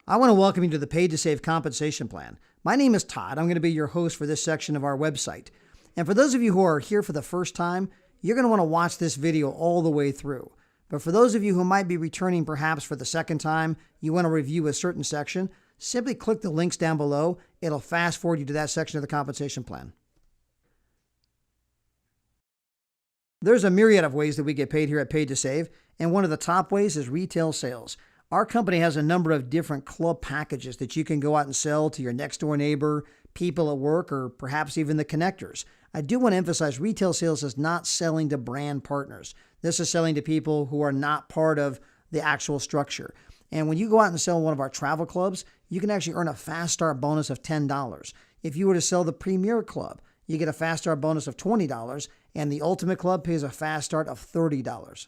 I want to welcome you to the Paid2Save compensation plan. My name is Todd. I'm going to be your host for this section of our website. And for those of you who are here for the first time, you're going to want to watch this video all the way through. But for those of you who might be returning perhaps for the second time, you want to review a certain section, simply click the links down below. It'll fast forward you to that section of the compensation plan. There's a myriad of ways that we get paid here at Paid2Save, and one of the top ways is retail sales. Our company has a number of different club packages that you can go out and sell to your next door neighbor, people at work, or perhaps even the connectors. I do want to emphasize retail sales is not selling to brand partners. This is selling to people who are not part of the actual structure. And when you go out and sell one of our travel clubs, you can actually earn a fast start bonus of $10. If you were to sell the Premier Club, you get a fast start bonus of $20, and the Ultimate Club pays a fast start of $30.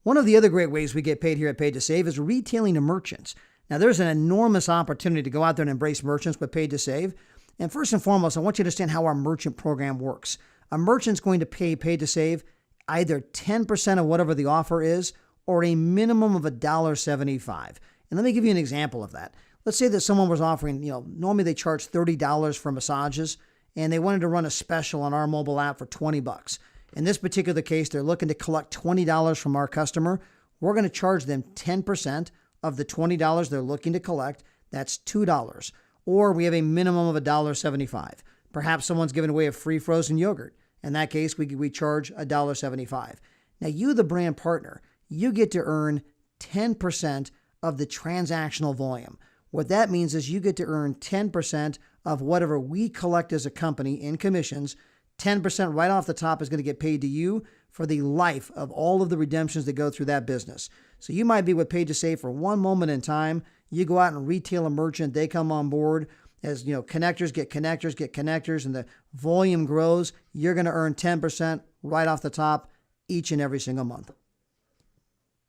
One of the other great ways we get paid here at Paid2Save is retailing to merchants. Now, there's an enormous opportunity to go out there and embrace merchants with Paid2Save. And first and foremost, I want you to understand how our merchant program works. A merchant's going to pay Paid2Save either 10% of whatever the offer is or a minimum of $1.75. And let me give you an example of that. Let's say that someone was offering, normally they charge $30 for massages, and they wanted to run a special on our mobile app for $20. In this particular case, they're looking to collect $20 from our customer. We're going to charge them 10% of the $20 they're looking to collect. That's $2. Or we have a minimum of $1.75. Perhaps someone's giving away a free frozen yogurt. In that case, we charge $1.75. Now, you, the brand partner, you get to earn 10% of the transactional volume. What that means is you get to earn 10% of whatever we collect as a company in commissions. 10% right off the top is going to get paid to you for the life of all of the redemptions that go through that business. So you might be with Paid2Save for one moment in time. You go out and retail a merchant, they come on board. As connectors get connectors, and the volume grows, you're going to earn 10% right off the top each and every single month.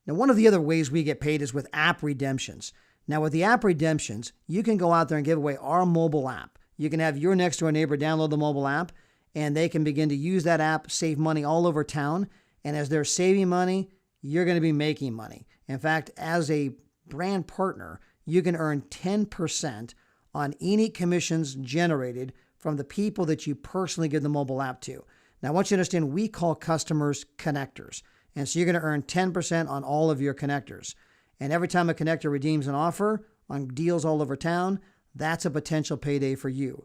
Now, one of the other ways we get paid is with app redemptions. Now, with the app redemptions, you can go out there and give away our mobile app. You can have your next door neighbor download the mobile app, and they can begin to use that app, save money all over town. And as they're saving money, you're going to be making money. In fact, as a brand partner, you can earn 10% on any commissions generated from the people that you personally give the mobile app to. Now, I want you to understand, we call customers connectors. And so you're going to earn 10% on all of your connectors. And every time a connector redeems an offer on deals all over town, that's a potential payday for you.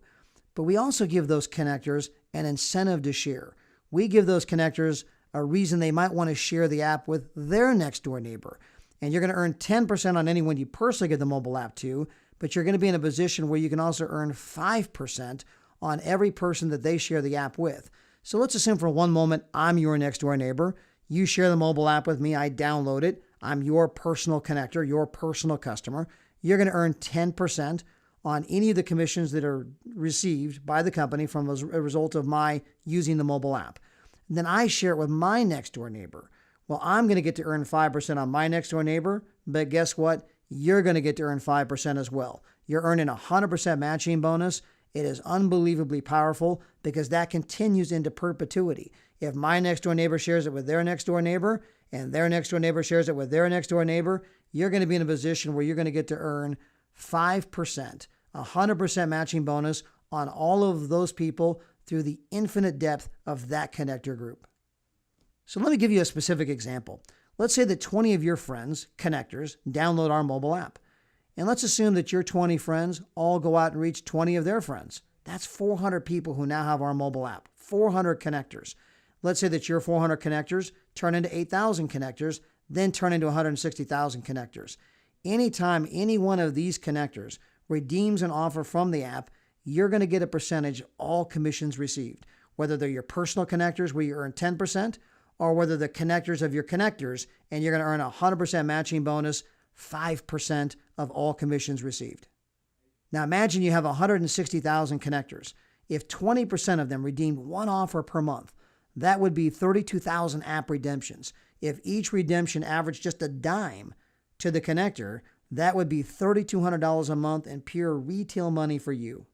But we also give those connectors an incentive to share. We give those connectors a reason they might want to share the app with their next door neighbor. And you're going to earn 10% on anyone you personally give the mobile app to, but you're going to be in a position where you can also earn 5% on every person that they share the app with. So let's assume for one moment, I'm your next door neighbor. You share the mobile app with me. I download it. I'm your personal connector, your personal customer. You're going to earn 10% on any of the commissions that are received by the company from a result of my using the mobile app. And then I share it with my next door neighbor. Well, I'm going to get to earn 5% on my next door neighbor, but guess what? You're going to get to earn 5% as well. You're earning a 100% matching bonus. It is unbelievably powerful because that continues into perpetuity. If my next door neighbor shares it with their next door neighbor, and their next door neighbor shares it with their next door neighbor, you're going to be in a position where you're going to get to earn 5%, 100% matching bonus on all of those people through the infinite depth of that connector group. So let me give you a specific example. Let's say that 20 of your friends, connectors, download our mobile app. And let's assume that your 20 friends all go out and reach 20 of their friends. That's 400 people who now have our mobile app, 400 connectors. Let's say that your 400 connectors turn into 8,000 connectors, then turn into 160,000 connectors. Anytime any one of these connectors redeems an offer from the app, you're going to get a percentage of all commissions received, whether they're your personal connectors where you earn 10%, or whether the connectors of your connectors, and you're going to earn a 100% matching bonus, 5% of all commissions received. Now imagine you have 160,000 connectors. If 20% of them redeemed one offer per month, that would be 32,000 app redemptions. If each redemption averaged just a dime to the connector, that would be $3,200 a month in pure retail money for you.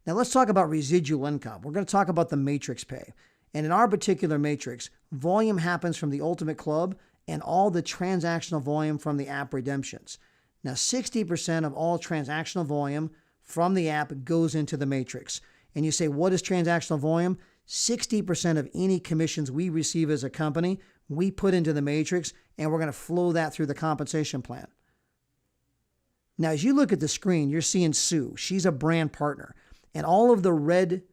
Now let's talk about residual income. We're going to talk about the matrix pay. And in our particular matrix, volume happens from the Ultimate Club and all the transactional volume from the app redemptions. Now, 60% of all transactional volume from the app goes into the matrix. And you say, what is transactional volume? 60% of any commissions we receive as a company, we put into the matrix, and we're going to flow that through the compensation plan. Now, as you look at the screen, you're seeing Sue. She's a brand partner. And all of the red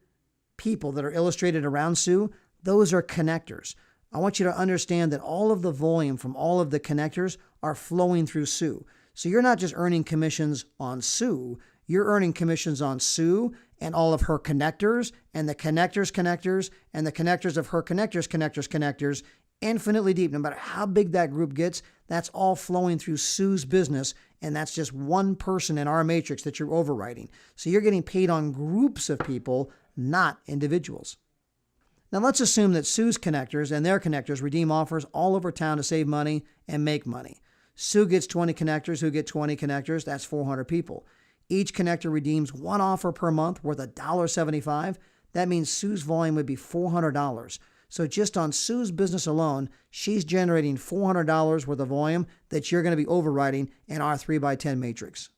people that are illustrated around Sue, those are connectors. I want you to understand that all of the volume from all of the connectors are flowing through Sue. So you're not just earning commissions on Sue, you're earning commissions on Sue and all of her connectors and the connectors and the connectors of her connectors, infinitely deep. No matter how big that group gets, that's all flowing through Sue's business, and that's just one person in our matrix that you're overriding. So you're getting paid on groups of people, not individuals. Now let's assume that Sue's connectors and their connectors redeem offers all over town to save money and make money. Sue gets 20 connectors who get 20 connectors. That's 400 people. Each connector redeems one offer per month worth $1.75. That means Sue's volume would be $400. So just on Sue's business alone, she's generating $400 worth of volume that you're going to be overriding in our 3x10 matrix.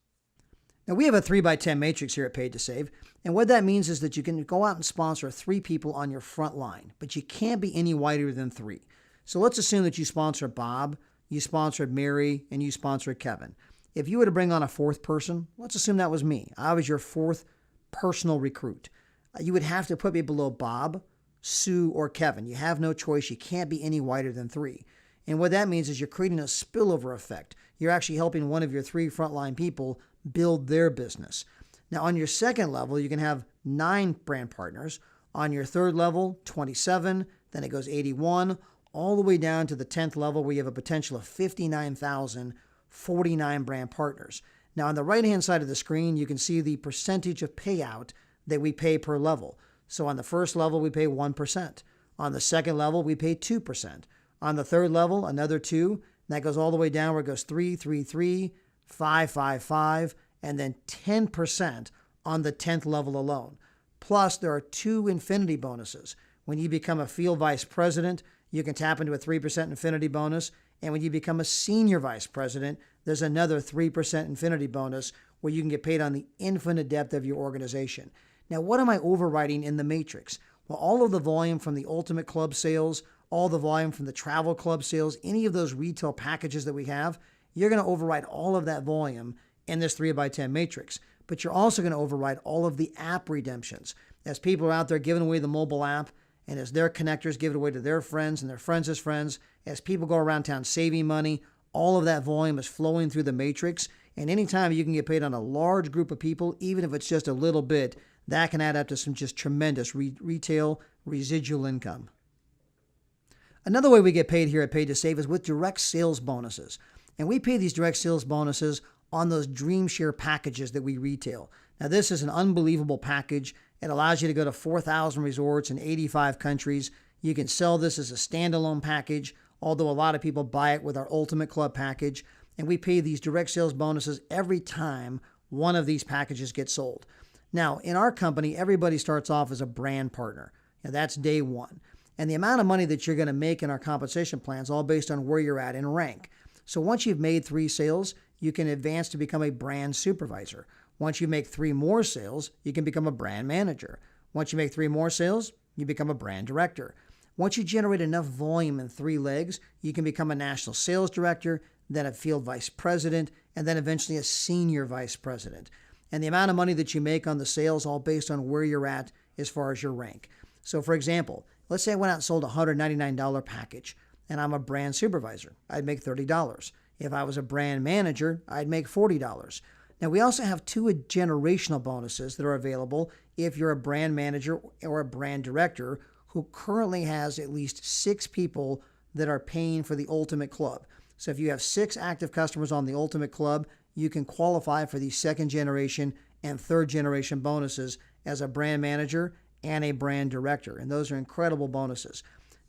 Now, we have a 3x10 matrix here at Paid2Save, and what that means is that you can go out and sponsor 3 people on your front line, but you can't be any wider than 3. So let's assume that you sponsor Bob, you sponsored Mary, and you sponsored Kevin. If you were to bring on a 4th person, let's assume that was me. I was your 4th personal recruit. You would have to put me below Bob, Sue, or Kevin. You have no choice. You can't be any wider than 3. And what that means is you're creating a spillover effect. You're actually helping one of your 3 frontline people build their business. Now, on your 2nd level, you can have 9 brand partners. On your 3rd level, 27. Then it goes 81, all the way down to the 10th level where you have a potential of 59,049 brand partners. Now, on the right-hand side of the screen, you can see the percentage of payout that we pay per level. So on the 1st level, we pay 1%. On the 2nd level, we pay 2%. On the 3rd level, another 2. And that goes all the way down where it goes 3, 3, 3, 5, 5, 5, and then 10% on the 10th level alone. Plus, there are 2 infinity bonuses. When you become a field vice president, you can tap into a 3% infinity bonus. And when you become a senior vice president, there's another 3% infinity bonus where you can get paid on the infinite depth of your organization. Now, what am I overriding in the matrix? Well, all of the volume from the Ultimate Club sales, all the volume from the Travel Club sales, any of those retail packages that we have, you're going to override all of that volume in this 3x10 matrix. But you're also going to override all of the app redemptions. As people are out there giving away the mobile app, and as their connectors give it away to their friends and their friends' friends, as people go around town saving money, all of that volume is flowing through the matrix. And anytime you can get paid on a large group of people, even if it's just a little bit, that can add up to some just tremendous retail residual income. Another way we get paid here at Paid2Save is with direct sales bonuses. And we pay these direct sales bonuses on those Dream Share packages that we retail. Now, this is an unbelievable package. It allows you to go to 4,000 resorts in 85 countries. You can sell this as a standalone package, although a lot of people buy it with our Ultimate Club package. And we pay these direct sales bonuses every time one of these packages gets sold. Now, in our company, everybody starts off as a brand partner. Now, that's day 1. And the amount of money that you're going to make in our compensation plan is all based on where you're at in rank. So once you've made 3 sales, you can advance to become a brand supervisor. Once you make 3 more sales, you can become a brand manager. Once you make 3 more sales, you become a brand director. Once you generate enough volume in 3 legs, you can become a national sales director, then a field vice president, and then eventually a senior vice president. And the amount of money that you make on the sales all based on where you're at as far as your rank. So for example, let's say I went out and sold a $199 package, and I'm a brand supervisor. I'd make $30. If I was a brand manager, I'd make $40. Now, we also have 2 generational bonuses that are available if you're a brand manager or a brand director who currently has at least 6 people that are paying for the Ultimate Club. So if you have 6 active customers on the Ultimate Club, you can qualify for the 2nd generation and 3rd generation bonuses as a brand manager and a brand director. And those are incredible bonuses.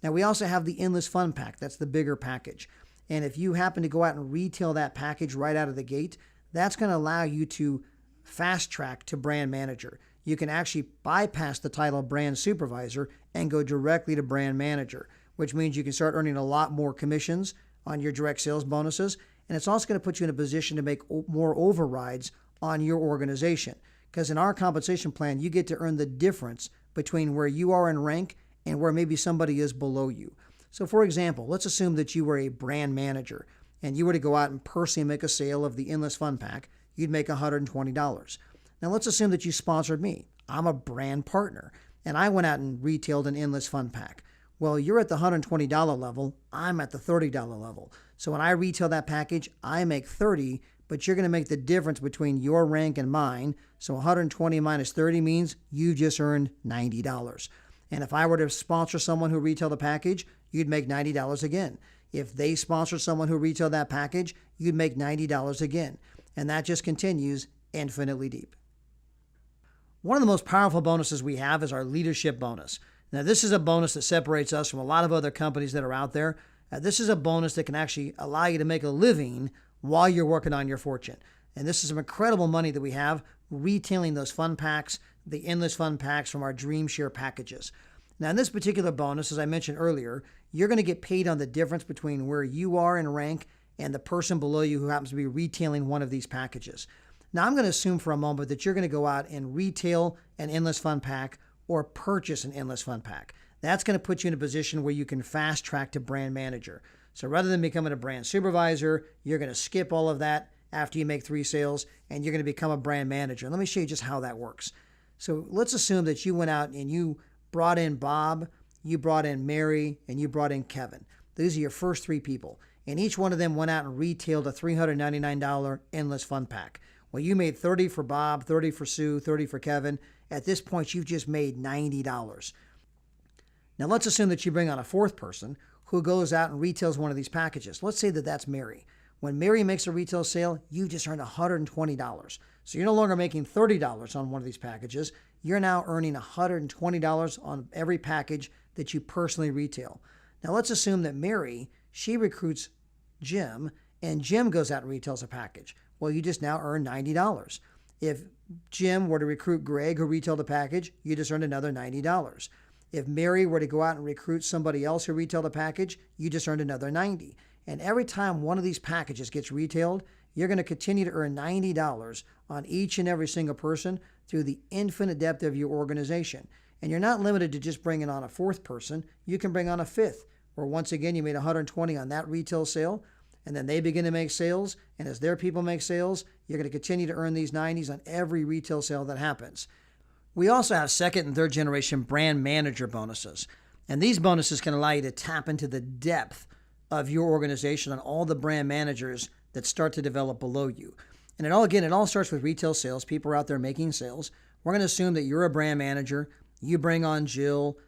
Now, we also have the Endless Fun Pack. That's the bigger package. And if you happen to go out and retail that package right out of the gate, that's going to allow you to fast track to brand manager. You can actually bypass the title brand supervisor and go directly to brand manager, which means you can start earning a lot more commissions on your direct sales bonuses. And it's also going to put you in a position to make more overrides on your organization. Because in our compensation plan, you get to earn the difference between where you are in rank and where maybe somebody is below you. So for example, let's assume that you were a brand manager and you were to go out and personally make a sale of the Endless Fun Pack. You'd make $120. Now let's assume that you sponsored me. I'm a brand partner and I went out and retailed an Endless Fun Pack. Well, you're at the $120 level. I'm at the $30 level. So when I retail that package, I make $30, but you're going to make the difference between your rank and mine. So 120 minus 30 means you just earned $90. And if I were to sponsor someone who retailed the package, you'd make $90 again. If they sponsored someone who retailed that package, you'd make $90 again. And that just continues infinitely deep. One of the most powerful bonuses we have is our leadership bonus. Now, this is a bonus that separates us from a lot of other companies that are out there. This is a bonus that can actually allow you to make a living while you're working on your fortune. And this is some incredible money that we have retailing those fun packs, the Endless Fun Packs from our Dream Share packages. Now, in this particular bonus, as I mentioned earlier, you're going to get paid on the difference between where you are in rank and the person below you who happens to be retailing one of these packages. Now, I'm going to assume for a moment that you're going to go out and retail an Endless Fun Pack or purchase an Endless Fun Pack. That's going to put you in a position where you can fast track to brand manager. So rather than becoming a brand supervisor, you're going to skip all of that after you make 3 sales and you're going to become a brand manager. And let me show you just how that works. So let's assume that you went out and you brought in Bob, you brought in Mary, and you brought in Kevin. These are your first 3 people. And each one of them went out and retailed a $399 Endless Fun Pack. Well, you made 30 for Bob, 30 for Sue, 30 for Kevin. At this point, you've just made $90. Now, let's assume that you bring on a 4th person who goes out and retails one of these packages. Let's say that that's Mary. When Mary makes a retail sale, you just earned $120. So you're no longer making $30 on one of these packages. You're now earning $120 on every package that you personally retail. Now, let's assume that Mary, she recruits Jim, and Jim goes out and retails a package. Well, you just now earn $90. If Jim were to recruit Greg, who retailed a package, you just earned another $90. If Mary were to go out and recruit somebody else who retailed a package, you just earned another $90. And every time one of these packages gets retailed, you're going to continue to earn $90 on each and every single person through the infinite depth of your organization. And you're not limited to just bringing on a 4th person. You can bring on a 5th, where once again you made $120 on that retail sale, and then they begin to make sales, and as their people make sales, you're going to continue to earn these 90s on every retail sale that happens. We also have 2nd and 3rd generation brand manager bonuses, and these bonuses can allow you to tap into the depth of your organization on all the brand managers that start to develop below you. And it all starts with retail sales. People are out there making sales. We're going to assume that you're a brand manager. You bring on Jill.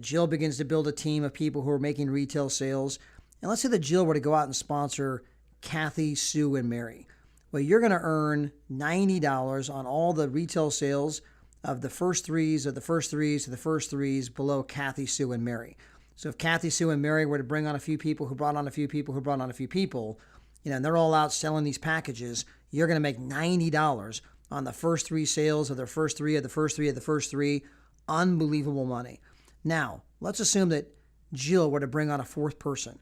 Jill begins to build a team of people who are making retail sales. And let's say that Jill were to go out and sponsor Kathy, Sue, and Mary. Well, you're going to earn $90 on all the retail sales of the first threes of the first threes to the first threes below Kathy, Sue, and Mary. So if Kathy, Sue, and Mary were to bring on a few people who brought on a few people who brought on a few people, and they're all out selling these packages, you're going to make $90 on the first 3 sales of their first 3 of the first 3 of the first 3. Unbelievable money. Now, let's assume that Jill were to bring on a 4th person.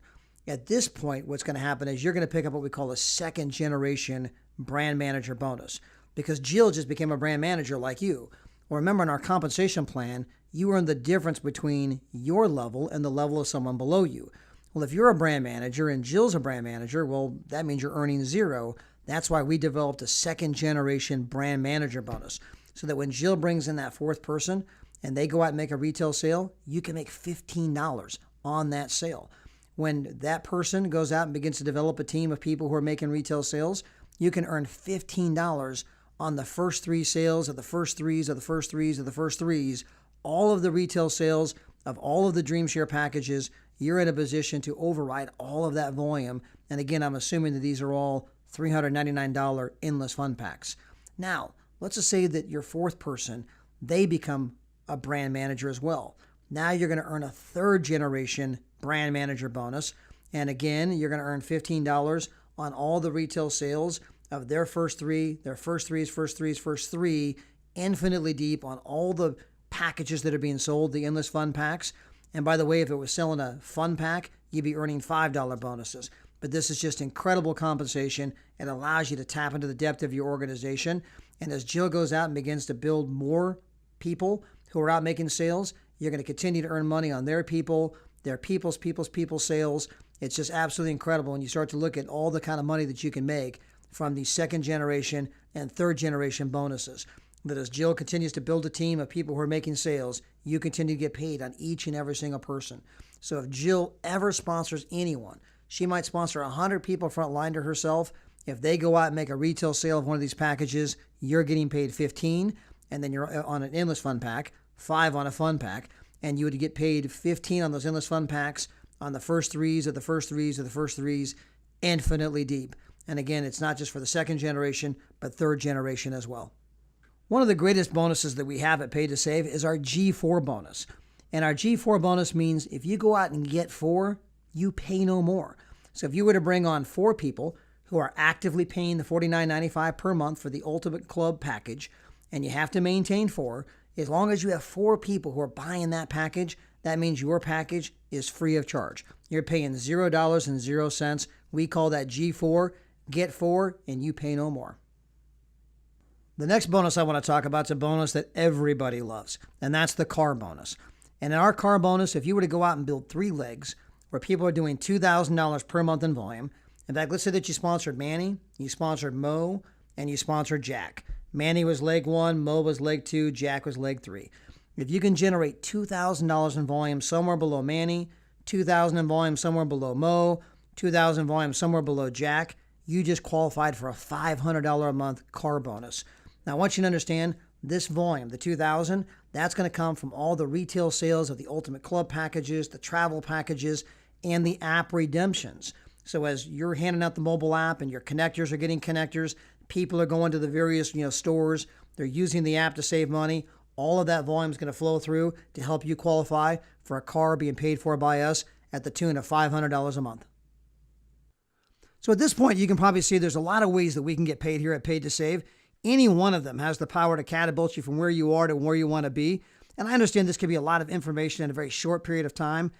At this point, what's going to happen is you're going to pick up what we call a 2nd generation brand manager bonus, because Jill just became a brand manager like you. Well, remember, in our compensation plan, you earn the difference between your level and the level of someone below you. Well, if you're a brand manager and Jill's a brand manager, well, that means you're earning 0. That's why we developed a 2nd generation brand manager bonus, so that when Jill brings in that 4th person and they go out and make a retail sale, you can make $15 on that sale. When that person goes out and begins to develop a team of people who are making retail sales, you can earn $15 on the first 3 sales of the first threes of the first threes of the first threes. All of the retail sales of all of the Dream Share packages, you're in a position to override all of that volume. And again, I'm assuming that these are all $399 Endless Fun Packs. Now, let's just say that your 4th person, they become a brand manager as well. Now you're going to earn a 3rd generation brand manager bonus. And again, you're going to earn $15 on all the retail sales of their first 3, their first threes, first threes, first 3, infinitely deep on all the packages that are being sold, the Endless Fun Packs. And by the way, if it was selling a fun pack, you'd be earning $5 bonuses. but this is just incredible compensation. It allows you to tap into the depth of your organization. And as Jill goes out and begins to build more people who are out making sales, you're going to continue to earn money on their people, their people's sales. It's just absolutely incredible. And you start to look at all the kind of money that you can make from the second generation and third generation bonuses. That as Jill continues to build a team of people who are making sales, you continue to get paid on each and every single person. So if Jill ever sponsors anyone, she might sponsor 100 people frontline to herself. If they go out and make a retail sale of one of these packages, you're getting paid 15, and then you're on an endless fun pack, 5 on a fun pack, and you would get paid 15 on those endless fun packs on the first threes of the first threes of the first threes, infinitely deep. And again, it's not just for the second generation, but third generation as well. One of the greatest bonuses that we have at Paid2Save is our G4 bonus. And our G4 bonus means if you go out and get 4, you pay no more. So if you were to bring on 4 people who are actively paying the $49.95 per month for the Ultimate Club package, and you have to maintain 4, as long as you have 4 people who are buying that package, that means your package is free of charge. You're paying $0.00. We call that G4. Get 4, and you pay no more. The next bonus I want to talk about is a bonus that everybody loves, and that's the car bonus. And in our car bonus, if you were to go out and build 3 legs where people are doing $2,000 per month in volume, in fact, let's say that you sponsored Manny, you sponsored Mo, and you sponsored Jack. Manny was leg 1, Mo was leg 2, Jack was leg 3. If you can generate $2,000 in volume somewhere below Manny, $2,000 in volume somewhere below Mo, $2,000 in volume somewhere below Jack, you just qualified for a $500 a month car bonus. Now, I want you to understand this volume, the 2,000, that's going to come from all the retail sales of the Ultimate Club packages, the travel packages, and the app redemptions. So as you're handing out the mobile app and your connectors are getting connectors, people are going to the various stores, they're using the app to save money. All of that volume is going to flow through to help you qualify for a car being paid for by us at the tune of $500 a month. So at this point, you can probably see there's a lot of ways that we can get paid here at Paid2Save. Any one of them has the power to catapult you from where you are to where you want to be. And I understand this could be a lot of information in a very short period of time.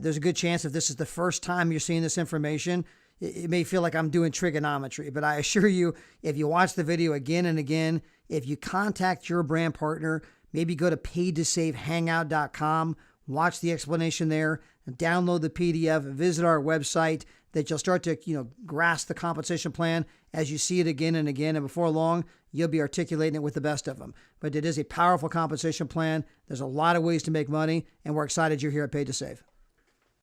There's a good chance if this is the first time you're seeing this information, it may feel like I'm doing trigonometry. But I assure you, if you watch the video again and again, if you contact your brand partner, maybe go to paid2savehangout.com, watch the explanation there, and download the PDF, visit our website, that you'll start to grasp the compensation plan as you see it again and again. And before long, you'll be articulating it with the best of them. But it is a powerful compensation plan. There's a lot of ways to make money, and we're excited you're here at Paid2Save.